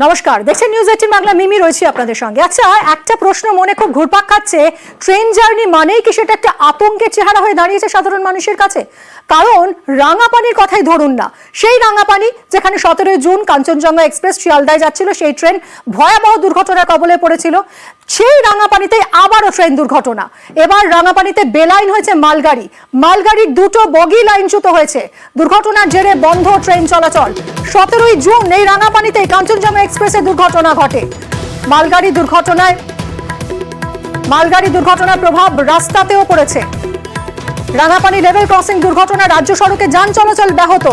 নমস্কার, দেখছেন নিউজ 18 বাংলা। মিমি রয়েছে আপনাদের সঙ্গে। আচ্ছা, একটা প্রশ্ন মনে খুব ঘুরপাক খাচ্ছে, ট্রেন জার্নি মানেই কি সেটা একটা আতঙ্কের চেহারা হয়ে দাঁড়িয়েছে সাধারণ মানুষের কাছে? কারণ রাঙাপানির কথাই ধরুন না, সেই রাঙাপানি যেখানে 17 জুন কাঞ্চনজঙ্ঘা এক্সপ্রেস শিয়ালদায় যাচ্ছিল, সেই ট্রেন ভয়াবহ দুর্ঘটনার কবলে পড়েছিল। সেই রাঙাপানিতে আবারও ট্রেন দুর্ঘটনা। এবার রাঙাপানিতে বেলাইন হয়েছে মালগাড়ি, মালগাড়ির দুটো বগি লাইনচ্যুত হয়েছে। দুর্ঘটনার জেরে বন্ধ ট্রেন চলাচল। 17 জুন এই রাঙাপানিতে কাঞ্চনজঙ্ঘা এক্সপ্রেসে দুর্ঘটনা ঘটে। মালগাড়ি দুর্ঘটনার প্রভাব রাস্তাতেও পড়েছে। রাঙাপানি লেভেল ক্রসিং দুর্ঘটনা, রাজ্য সড়কে যান চলাচল ব্যাহত।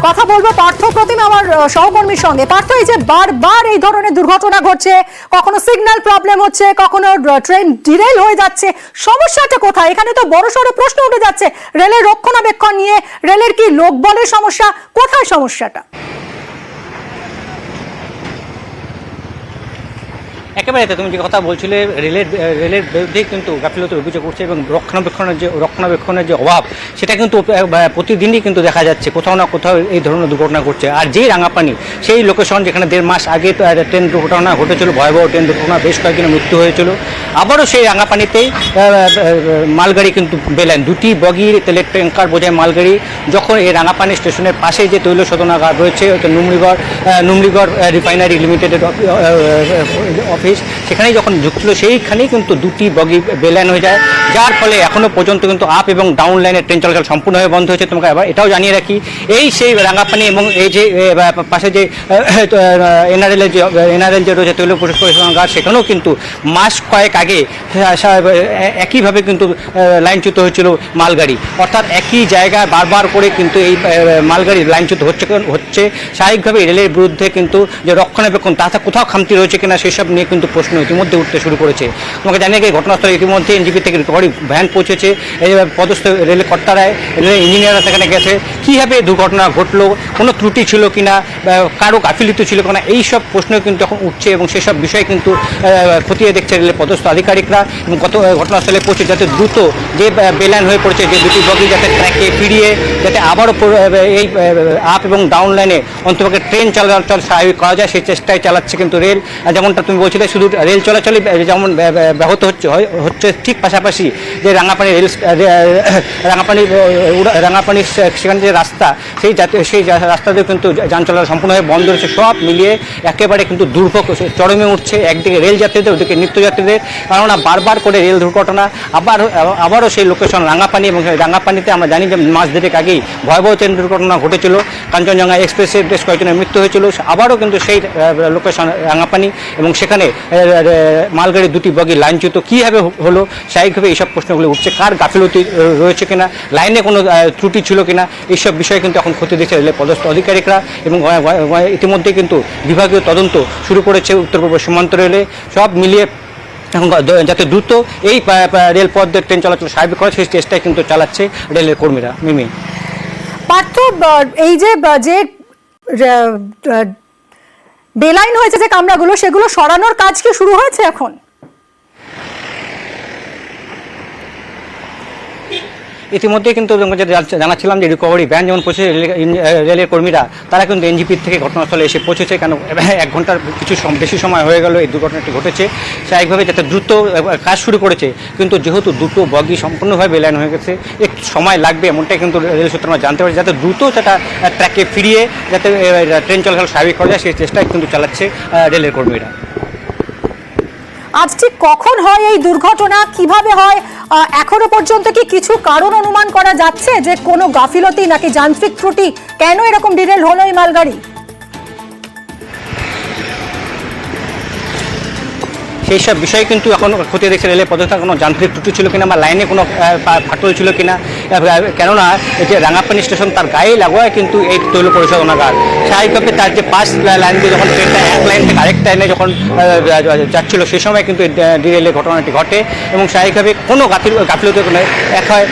কথা বলবো পার্থ প্রতিম, আমার সহকর্মীর সঙ্গে। পার্থ, এই যে বারবার এই ধরনের দুর্ঘটনা ঘটছে, কখনো সিগন্যাল প্রবলেম হচ্ছে, কখনো ট্রেন ডিরেল হয়ে যাচ্ছে, সমস্যাটা কোথায়? এখানে তো বড়সড় প্রশ্ন উঠে যাচ্ছে রেলের রক্ষণাবেক্ষণ নিয়ে। রেলের কি লোকবলের সমস্যা? কোথায় সমস্যাটা? একেবারে তুমি যে কথা বলছিলে, রেলের বিরুদ্ধে কিন্তু গাফিলতির অভিযোগ করছে এবং রক্ষণাবেক্ষণের যে অভাব, সেটা কিন্তু প্রতিদিনই কিন্তু দেখা যাচ্ছে। কোথাও না কোথাও এই ধরনের দুর্ঘটনা ঘটছে। আর যেই রাঙাপানি, সেই লোকেশন যেখানে 1.5 মাস আগে ট্রেন দুর্ঘটনা ঘটেছিল, ভয়াবহ ট্রেন দুর্ঘটনা, বেশ কয়েকজনের মৃত্যু হয়েছিল, আবারও সেই রাঙাপানিতেই মালগাড়ি কিন্তু বেলাইন, দুটি বগি তেলের ট্যাঙ্কার বোঝায় মালগাড়ি যখন এই রাঙাপানি স্টেশনের পাশে যে তৈল শোধনাগার রয়েছে, নুমলিগড় রিফাইনারি লিমিটেডের অফিস, সেখানেই যখন ঢুকছিল, সেইখানেই কিন্তু দুটি বগি বেলাইন হয়ে যায়, যার ফলে এখনও পর্যন্ত কিন্তু আপ এবং ডাউন লাইনের ট্রেন চলাচল সম্পূর্ণভাবে বন্ধ হয়েছে। তোমাকে আবার এটাও জানিয়ে রাখি, এই সেই রাঙাপানি এবং এই যে পাশে যে এনআরএল যে রয়েছে তৈল পরিশোধনাগার, সেখানেও কিন্তু মাস কয়েক আগে একইভাবে কিন্তু লাইনচ্যুত হয়েছিল মালগাড়ি। অর্থাৎ একই জায়গায় বারবার করে কিন্তু এই মালগাড়ি লাইনচ্যুত হচ্ছে। স্বাভাবিকভাবে রেলের বিরুদ্ধে কিন্তু যে রক্ষণাবেক্ষণ, তাতে কোথাও খামতি রয়েছে কিনা সেসব নিয়ে কিন্তু প্রশ্ন ইতিমধ্যে উঠতে শুরু করেছে। তোমাকে জানিয়ে গিয়ে ঘটনাস্থলে ইতিমধ্যে এনজিপি থেকে রিকভারি ভ্যান পৌঁছেছে, পদস্থ রেলের কর্তারায়, রেলের ইঞ্জিনিয়াররা সেখানে গেছে। কীভাবে দুর্ঘটনা ঘটলো, কোনো ত্রুটি ছিল কিনা, কারো গাফিলতি ছিল কিনা, এইসব প্রশ্ন কিন্তু এখন উঠছে এবং সেসব বিষয়ে কিন্তু খতিয়ে দেখছে রেলের পদস্থ আধিকারিকরা। এবং ঘটনাস্থলে পৌঁছে যাতে দ্রুত যে বেলাইন হয়ে পড়েছে, যে দুটি বগি যাতে ট্র্যাকে ফিরিয়ে যাতে আবারও এই আপ এবং ডাউন লাইনে অন্তপক্ষে ট্রেন চলাচল স্বাভাবিক করা যায়, সেই চেষ্টায় চালাচ্ছে কিন্তু রেল। যেমনটা তুমি বলছিলে, শুধু রেল চলাচলই যেমন ব্যাহত হচ্ছে, ঠিক পাশাপাশি যে রাঙাপানি সেখানে যে রাস্তা, সেই রাস্তাতেও কিন্তু যান চলাচল সম্পূর্ণভাবে বন্ধ রয়েছে। সব মিলিয়ে একেবারে কিন্তু দুর্ভোগ চরমে উঠছে, একদিকে রেল যাত্রীদের, ওদিকে নিত্যযাত্রীদের। কেননা বারবার করে রেল দুর্ঘটনা, আবারও সেই লোকেশন রাঙাপানি, এবং রাঙাপানিতে আমরা জানি যে মাস দেড়েক আগেই ভয়াবহ ট্রেন দুর্ঘটনা ঘটেছিল, কাঞ্চনজঙ্ঘা এক্সপ্রেসে বেশ কয়েকজনের মৃত্যু হয়েছিল। আবারও কিন্তু সেই লোকেশন রাঙাপানি, এবং সেখানে মালগাড়ির দুটি বগি লাইনচ্যুত কীভাবে হলো, স্বাভাবিকভাবে এইসব প্রশ্নগুলো উঠছে। কার গাফিলতি রয়েছে কিনা, লাইনে কোনো ত্রুটি ছিল কিনা, এইসব বিষয়ে কিন্তু এখন ক্ষতি দেখছে রেলের পদস্থ আধিকারিকরা। এবং ইতিমধ্যে কিন্তু বিভাগীয় তদন্ত শুরু করেছে উত্তর পূর্ব সীমান্ত রেলে। সব মিলিয়ে এখন যাতে দ্রুত এই রেলপথদের ট্রেন চলাচল স্বাভাবিক করে, সেই চেষ্টায় কিন্তু চালাচ্ছে রেলের কর্মীরা। মিমি, পার্থ, এই যে বেলাইন হয়েছে যে কামরাগুলো, সেগুলো সরানোর কাজ কি শুরু হয়েছে এখন? ইতিমধ্যে কিন্তু জানাচ্ছিলাম যে রিকভারি ভ্যান যেমন পৌঁছেছে, রেলের কর্মীরা তারা কিন্তু এনজিপির থেকে ঘটনাস্থলে এসে পৌঁছেছে। কেন 1 ঘন্টার কিছু বেশি সময় হয়ে গেল এই দুর্ঘটনাটি ঘটেছে। স্বাভাবিকভাবে যাতে দ্রুত কাজ শুরু করেছে, কিন্তু যেহেতু দুটো বগি সম্পূর্ণভাবে বেলাইন হয়ে গেছে, একটু সময় লাগবে এমনটাই কিন্তু রেল সূত্রে আমরা জানতে পারি। যাতে দ্রুত সেটা ট্র্যাকে ফিরিয়ে যাতে ট্রেন চলাচল স্বাভাবিক করা যায়, সেই চেষ্টায় কিন্তু চালাচ্ছে রেলের কর্মীরা। আজ ঠিক কখন হয় এই দুর্ঘটনা, কিভাবে হয়, এখনো পর্যন্ত কি কিছু কারণ অনুমান করা যাচ্ছে যে কোনো গাফিলতি নাকি যান্ত্রিক ত্রুটি? কেন এরকম ডিরেল হলো এই মালগাড়ি? সেই সব বিষয়ে কিন্তু এখন খতিয়ে দেখছে রেলের পদস্থ, কোনো যান্ত্রিক ত্রুটি ছিল কিনা বা লাইনে কোনো ফাটল ছিল কিনা। কেননা এই যে রাঙাপানি স্টেশন, তার গায়ে লাগোয় কিন্তু এই তৈল পরিশোধনাগার। স্বাভাবিকভাবে তার যে পাশ লাইন দিয়ে যখন ট্রেনটা এক লাইন থেকে আরেক লাইনে যখন যাচ্ছিল, সেই সময় কিন্তু ডিরেলের ঘটনাটি ঘটে। এবং স্বাভাবিকভাবে কোনো গাফিলতি এক হয়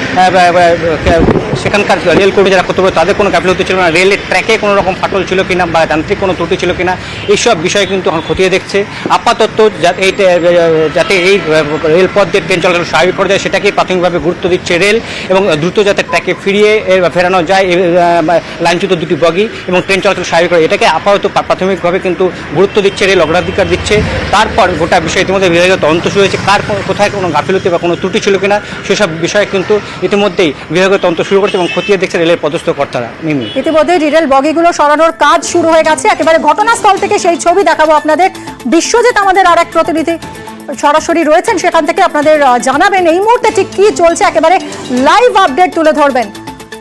সেখানকার রেল কর্মী যারা কর্তব্য তাদের কোনো গাফিলতি ছিল না, রেলের ট্র্যাকে কোনো রকম ফাটল ছিল কিনা বা যান্ত্রিক কোনো ত্রুটি ছিল কিনা, এইসব বিষয়ে কিন্তু এখন খতিয়ে দেখছে। আপাতত যাতে এই রেলপথ দিয়ে ট্রেন চলাচল স্বাভাবিক করা যায় সেটাকে প্রাথমিকভাবে গুরুত্ব দিচ্ছে রেল, এবং দ্রুত যাতে ট্র্যাকে ফেরানো যায় লাইনচ্যুত দুটি বগি এবং ট্রেন চলাচল স্বাভাবিক করে, এটাকে আপাতত প্রাথমিকভাবে কিন্তু গুরুত্ব দিচ্ছে রেল, অগ্রাধিকার দিচ্ছে। তারপর গোটা বিষয় ইতিমধ্যে বিভাগীয় তদন্ত শুরু হয়েছে, কোথায় কোনো গাফিলতি বা কোনো ত্রুটি ছিল কিনা সেসব বিষয়ে কিন্তু ইতিমধ্যেই বিভাগীয় তদন্ত শুরু করছে এবং খতিয়ে দেখছে রেলের পদস্থ কর্তারা। মিমি, ইতিমধ্যে রেল বগিগুলো সরানোর কাজ শুরু হয়ে গেছে। একেবারে ঘটনাস্থল থেকে সেই ছবি দেখাবো আপনাদের। বিশ্বজিৎ আমাদের আর এক প্রতিনিধি সরাসরি রয়েছেন, সেখান থেকে আপনাদের জানাবেন এই মুহূর্তে ঠিক কি চলছে, একেবারে লাইভ আপডেট তুলে ধরবেন।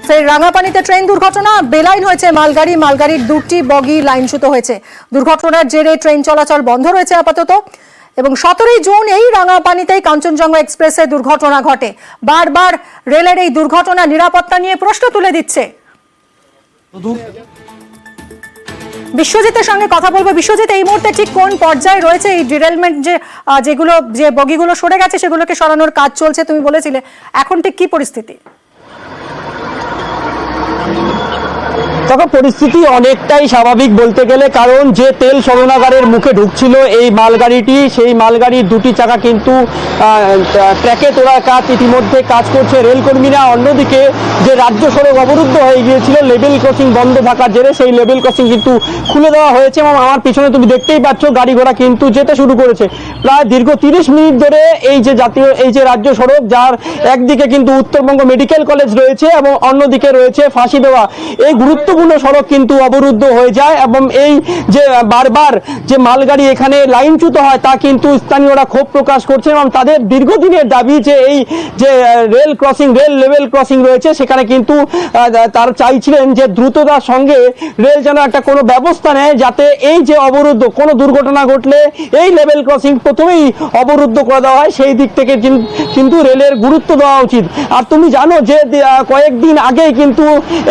সেই রাঙাপানিতে ট্রেন দুর্ঘটনা, বেলাইন হয়েছে মালগাড়ির দুটি বগি লাইনচ্যুত হয়েছে। দুর্ঘটনার জেরে ট্রেন চলাচল বন্ধ রয়েছে আপাতত, এবং 17 জুন এই রাঙাপানিতেই কাঞ্চনজঙ্ঘা এক্সপ্রেসে দুর্ঘটনা ঘটে। বারবার রেলের এই দুর্ঘটনা নিরাপত্তা নিয়ে প্রশ্ন তুলে দিচ্ছে। বিশ্বজিতের সঙ্গে কথা বলবো। বিশ্বজিৎ, এই মুহূর্তে ঠিক কোন পর্যায়ে রয়েছে এই ডিরেলমেন্ট, যে বগিগুলো সরে গেছে সেগুলোকে সরানোর কাজ চলছে তুমি বলেছিলে, এখন ঠিক কি পরিস্থিতি? তবে পরিস্থিতি অনেকটাই স্বাভাবিক বলতে গেলে, কারণ যে তেল শোধনাগারের মুখে ঢুকছিল এই মালগাড়িটি, সেই মালগাড়ির দুটি চাকা কিন্তু ট্র্যাকে তোলার কাজ ইতিমধ্যে কাজ করছে রেলকর্মীরা। অন্যদিকে যে রাজ্য সড়ক অবরুদ্ধ হয়ে গিয়েছিল লেভেল ক্রসিং বন্ধ থাকার জেরে, সেই লেভেল ক্রসিং কিন্তু খুলে দেওয়া হয়েছে এবং আমার পিছনে তুমি দেখতেই পাচ্ছ গাড়ি ঘোড়া কিন্তু যেতে শুরু করেছে। প্রায় দীর্ঘ 30 মিনিট ধরে এই যে রাজ্য সড়ক, যার একদিকে কিন্তু উত্তরবঙ্গ মেডিকেল কলেজ রয়েছে এবং অন্যদিকে রয়েছে ফাঁসি দেওয়া, এই গুরুত্বপূর্ণ সড়ক কিন্তু অবরুদ্ধ হয়ে যায় এবং এই যে বারবার যে মালগাড়ি এখানে লাইনচ্যুত হয় তা কিন্তু স্থানীয়রা ক্ষোভ প্রকাশ করছে এবং তাদের দীর্ঘদিনের দাবি যে এই যে রেল লেভেল ক্রসিং রয়েছে সেখানে কিন্তু তারা চাইছিলেন যে দ্রুততার সঙ্গে রেল যেন একটা কোনো ব্যবস্থা নেয়, যাতে এই যে অবরুদ্ধ, কোনো দুর্ঘটনা ঘটলে এই লেভেল ক্রসিং প্রথমেই অবরুদ্ধ করে দেওয়া হয়, সেই দিক থেকে কিন্তু রেলের গুরুত্ব দেওয়া উচিত। আর তুমি জানো যে কয়েকদিন আগেই কিন্তু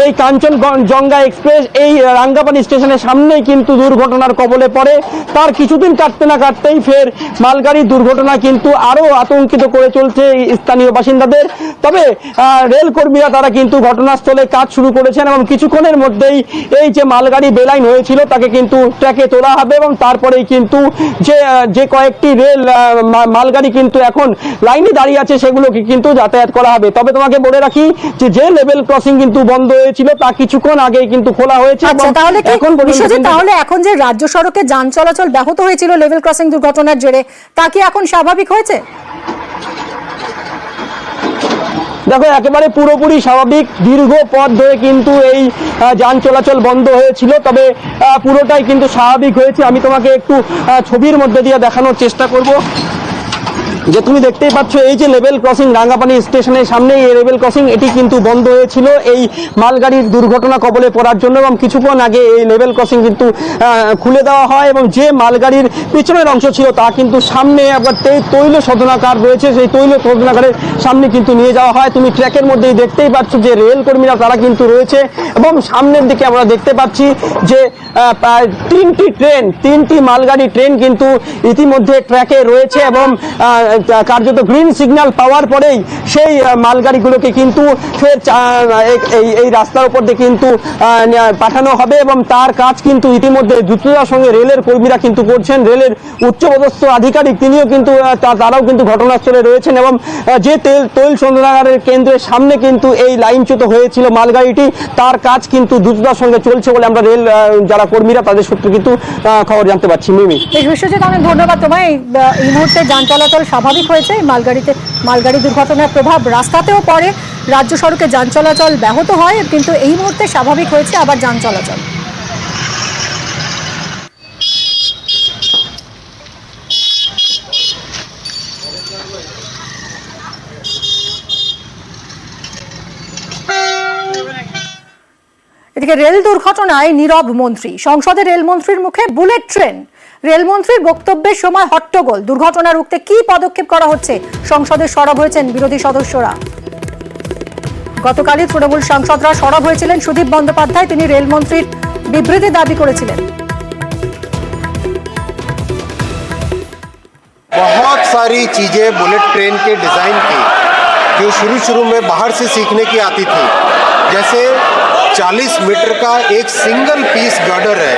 এই কাঞ্চনজঙ্ঘা এক্সপ্রেস এই রাঙ্গাপানি স্টেশনের সামনেই কিন্তু দুর্ঘটনার কবলে পড়ে। তার কিছুদিন কাটতে না কাটতেই ফের মালগাড়ির দুর্ঘটনা কিন্তু আরো আতঙ্কিত করে চলছে স্থানীয় বাসিন্দাদের। তবে রেল কর্মীরা তারা কিন্তু ঘটনাস্থলে কাজ শুরু করেছেন এবং কিছুক্ষণের মধ্যেই এই যে মালগাড়ি বেলাইন হয়েছিল তাকে কিন্তু ট্র্যাকে তোলা হবে এবং তারপরেই কিন্তু যে কয়েকটি রেল মালগাড়ি কিন্তু এখন লাইনে দাঁড়িয়ে আছে সেগুলোকে কিন্তু যাতায়াত করা হবে। তবে তোমাকে বলে রাখি যে লেভেল ক্রসিং কিন্তু বন্ধ হয়েছিল তা কিছুক্ষণ আগেই কিন্তু খোলা হয়েছে। তাহলে এখন যে রাজ্য সড়কে যান চলাচল ব্যাহত হয়েছিল লেভেল ক্রসিং দুর্ঘটনার জেরে, তা কি এখন স্বাভাবিক হয়েছে? দেখো, একেবারে পুরোপুরি স্বাভাবিক। দীর্ঘ পথ ধরে কিন্তু এই যান চলাচল বন্ধ হয়েছিল, তবে পুরোটাই কিন্তু স্বাভাবিক হয়েছে। আমি তোমাকে একটু ছবির মধ্যে দিয়ে দেখানোর চেষ্টা করব। যে তুমি দেখতেই পাচ্ছ এই যে লেভেল ক্রসিং রাঙ্গাপানি স্টেশনের সামনে এই লেভেল ক্রসিং, এটি কিন্তু বন্ধ হয়েছিল এই মালগাড়ির দুর্ঘটনা কবলে পড়ার জন্য এবং কিছুক্ষণ আগে এই লেভেল ক্রসিং কিন্তু খুলে দেওয়া হয় এবং যে মালগাড়ির পিছনের অংশ ছিল তা কিন্তু সামনে আবার তৈল শোধনাগার রয়েছে, সেই তৈল শোধনাগারের সামনে কিন্তু নিয়ে যাওয়া হয়। তুমি ট্র্যাকের মধ্যেই দেখতেই পাচ্ছ যে রেল কর্মীরা তারা কিন্তু রয়েছে এবং সামনের দিকে আমরা দেখতে পাচ্ছি যে প্রায় 3টি মালগাড়ি ট্রেন কিন্তু ইতিমধ্যে ট্র্যাকে রয়েছে এবং কার্যত গ্রিন সিগন্যাল পাওয়ার পরেই সেই মালগাড়িগুলোকে কিন্তু ফের এই রাস্তার উপর দিয়ে কিন্তু পাঠানো হবে এবং তার কাজ কিন্তু ইতিমধ্যে দ্রুততার সঙ্গে রেলের কর্মীরা কিন্তু করছেন। রেলের উচ্চপদস্থ আধিকারিক তিনিও কিন্তু তারাও কিন্তু ঘটনাস্থলে রয়েছেন এবং যে তৈল শোধনাগারের কেন্দ্রের সামনে কিন্তু এই লাইনচ্যুত হয়েছিল মালগাড়িটি, তার কাজ কিন্তু দ্রুততার সঙ্গে চলছে বলে আমরা রেল যারা কর্মীরা তাদের সূত্রে কিন্তু খবর জানতে পারছি। মিমি, বিশ্বজিৎ, অনেক ধন্যবাদ তোমায়। এই মুহূর্তে যান চলাচল স্বাভাবিক হয়েছে। মালগাড়ি দুর্ঘটনার প্রভাব রাস্তাতেও পড়ে, রাজ্য সড়কে যান চলাচল ব্যাহত হয়, কিন্তু এই মুহূর্তে স্বাভাবিক হয়েছে আবার যান চলাচল। এদিকে রেল দুর্ঘটনায় নীরব মন্ত্রী, সংসদে রেলমন্ত্রীর মুখে বুলেট ট্রেন। রেলমন্ত্রীর বক্তব্যের সময় হট্টগোল। দুর্ঘটনা রুখতে কি পদক্ষেপ করা হচ্ছে? সংসদে সরব হয়েছেন বিরোধী সদস্যরা। গতকালই তৃণমূল সাংসদরা সরব হয়েছিলেন সুদীপ বন্দ্যোপাধ্যায়, তিনি রেলমন্ত্রীর বিবৃতি দাবি করেছিলেন। बहुत सारी चीजें बुलेट ट्रेन के डिजाइन की जो शुरू में बाहर से सीखने की आती थी, जैसे 40 मीटर का एक सिंगल पीस गर्डर है,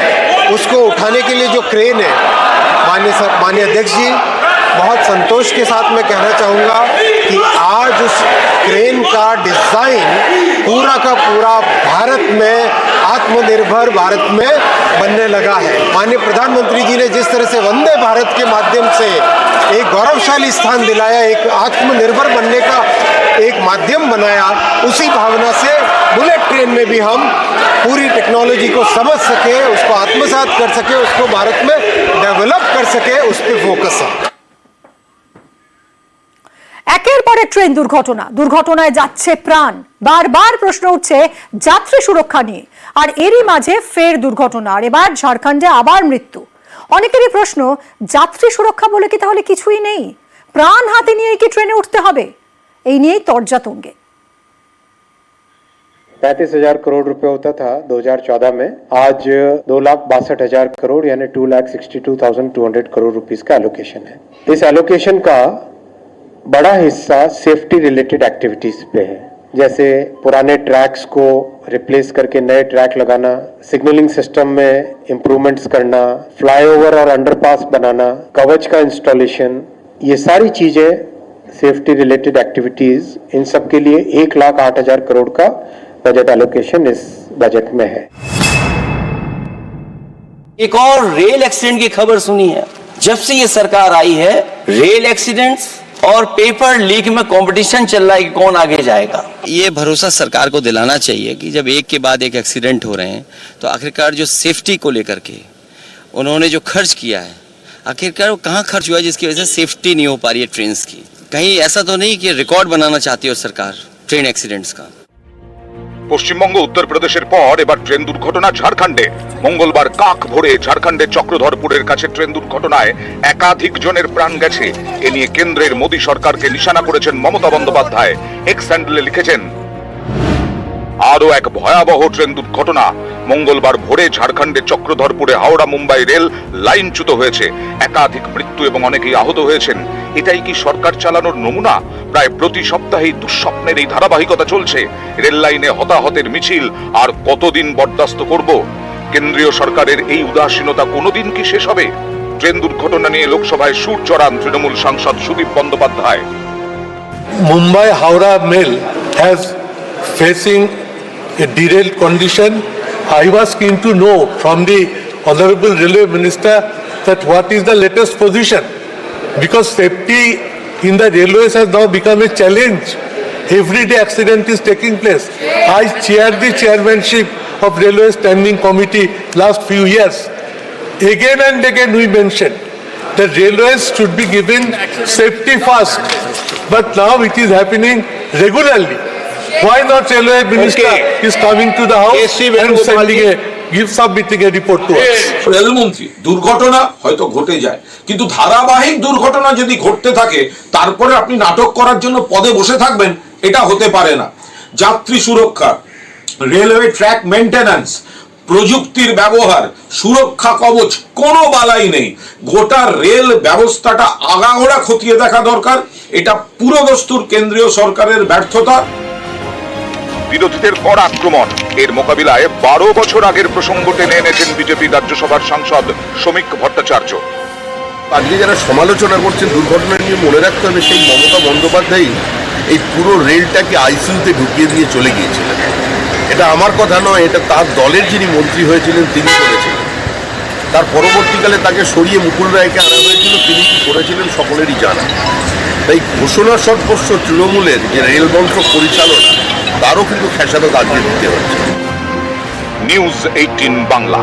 उसको उठाने के लिए जो क्रेन है, माननीय अध्यक्ष जी, बहुत संतोष के साथ मैं कहना चाहूँगा कि आज उस क्रेन का डिज़ाइन पूरा का पूरा भारत में, आत्मनिर्भर भारत में बनने लगा है। माननीय प्रधानमंत्री जी ने जिस तरह से वंदे भारत के माध्यम से एक गौरवशाली स्थान दिलाया, एक आत्मनिर्भर बनने का एक माध्यम बनाया, उसी भावना से बुलेट ट्रेन में भी हम पूरी टेक्नोलॉजी को समझ सके, उसको आत्मसात कर सके, उसको भारत में डेवलप कर सके, उस पर फोकस है। একের পর এক ট্রেন দুর্ঘটনায় যাচ্ছে প্রাণ। বারবার প্রশ্ন উঠছে যাত্রী সুরক্ষা নিয়ে, আর এরই মাঝে ফের দুর্ঘটনা, আর এবার ঝাড়খণ্ডে আবার মৃত্যু। অনেকেরই প্রশ্ন, যাত্রী সুরক্ষা বলে কি তাহলে কিছুই নেই? প্রাণ হাতে নিয়ে কি ট্রেনে উঠতে হবে? এই নিয়েই তরজা তুঙ্গে। 35,000 करोड़ रुपए होता था 2014 में, आज 2,62,000 करोड़ यानी 2,62,200 करोड़ रुपीस का एलोकेशन है। इस एलोकेशन का बड़ा हिस्सा सेफ्टी रिलेटेड एक्टिविटीज पे है, जैसे पुराने ट्रैक्स को रिप्लेस करके नए ट्रैक लगाना, सिग्नलिंग सिस्टम में इम्प्रूवमेंट्स करना, फ्लाईओवर और अंडरपास बनाना, कवच का इंस्टॉलेशन, ये सारी चीजें सेफ्टी रिलेटेड एक्टिविटीज, इन सब के लिए 1,08,000 करोड़ का बजट एलोकेशन इस बजट में है। एक और रेल एक्सीडेंट की खबर सुनी है। जब से ये सरकार आई है, रेल एक्सीडेंट्स और पेपर लीक में कंपटीशन चल रहा है कि कौन आगे जाएगा। ये भरोसा सरकार को दिलाना चाहिए कि जब एक के बाद एक एक्सीडेंट हो रहे हैं तो आखिरकार जो सेफ्टी को लेकर के उन्होंने जो खर्च किया है, आखिरकार वो कहाँ खर्च हुआ है जिसकी वजह से सेफ्टी नहीं हो पा रही है ट्रेन की। कहीं ऐसा तो नहीं कि रिकॉर्ड बनाना चाहती हो सरकार ट्रेन एक्सीडेंट्स का। পশ্চিমবঙ্গ উত্তর প্রদেশের পর এবার ট্রেন দুর্ঘটনা ঝাড়খণ্ডে। মঙ্গলবার কাক ভোরে ঝাড়খণ্ডের চক্রধরপুরের কাছে ট্রেন দুর্ঘটনায় একাধিক জনের প্রাণ গেছে। এ নিয়ে কেন্দ্রের মোদী সরকারকে নিশানা করেছেন মমতা বন্দ্যোপাধ্যায়। এক্স হ্যান্ডেলে লিখেছেন, আরও এক ভয়াবহ ট্রেন দুর্ঘটনা। মঙ্গলবার ভোরে ঝাড়খণ্ডের চক্রধরপুরে হাওড়া মুম্বাই রেল লাইনচ্যুত হয়েছে। একাধিক মৃত্যু এবং অনেকেই আহত হয়েছেন। এটাই কি সরকার চালানোর নমুনা? প্রায় প্রতি সপ্তাহেই দুঃস্বপ্নের এই ধারাবাহিকতা চলছে। রেল লাইনে হতাহতের মিছিল আর কতদিন বরদাস্ত করব? কেন্দ্রীয় সরকারের এই উদাসীনতা কোনোদিন কি শেষ হবে? ট্রেন দুর্ঘটনা নিয়ে লোকসভায় সুর চড়ান তৃণমূল সাংসদ Sudip Bandyopadhyay. Mumbai Howrah mail has facing a derailed condition. I was keen to know from the Honorable Railway Minister that what is the latest position, because safety in the railways has now become a challenge. Every day accident is taking place. I chaired the chairmanship of Railway Standing Committee last few years. Again and again we mentioned that railways should be given safety first, but now it is happening regularly. Why not Railway Minister is coming to the house and submitting a report to us? রেলমন্ত্রী, দুর্ঘটনা হয়তো ঘটে যায়, কিন্তু ধারাবাহিক দুর্ঘটনা যদি ঘটতে থাকে তারপরে আপনি নাটক করার জন্য পদে বসে থাকবেন, এটা হতে পারে না। যাত্রী সুরক্ষা, রেলওয়ে ট্র্যাক মেইনটেনেন্স, প্রযুক্তির ব্যবহার, সুরক্ষা কবচ, কোনো বালাই নেই। গোটা রেল ব্যবস্থাটা আগাগোড়া খতিয়ে দেখা দরকার। এটা পুরোদস্তুর কেন্দ্রীয় সরকারের ব্যর্থতা। বিরোধীদের কড়া আক্রমণ, এর মোকাবিলায় 12 বছর আগের প্রসঙ্গ টেনে এনেছেন বিজেপি রাজ্যসভার সাংসদ শ্রমিক ভট্টাচার্য। আজকে যারা সমালোচনা করছেন দুর্ঘটনা নিয়ে, মনে রাখতে হবে সেই মমতা বন্দ্যোপাধ্যায় এই পুরো রেলটাকে আইসিইউতে ঢুকিয়ে দিয়ে চলে গিয়েছিলেন। এটা আমার কথা নয়, এটা তার দলের যিনি মন্ত্রী হয়েছিলেন তিনি করেছিলেন। তার পরবর্তীকালে তাকে সরিয়ে মুকুল রায়কে আনা হয়েছিল, তিনি কি করেছিলেন সকলেরই জানা। তাই ঘোষণা সর্বস্ব তৃণমূলের যে রেলমন্ত্র পরিচালনা, তারও কিন্তু খেসারত আজকে দিতে হচ্ছে। নিউজ 18 বাংলা।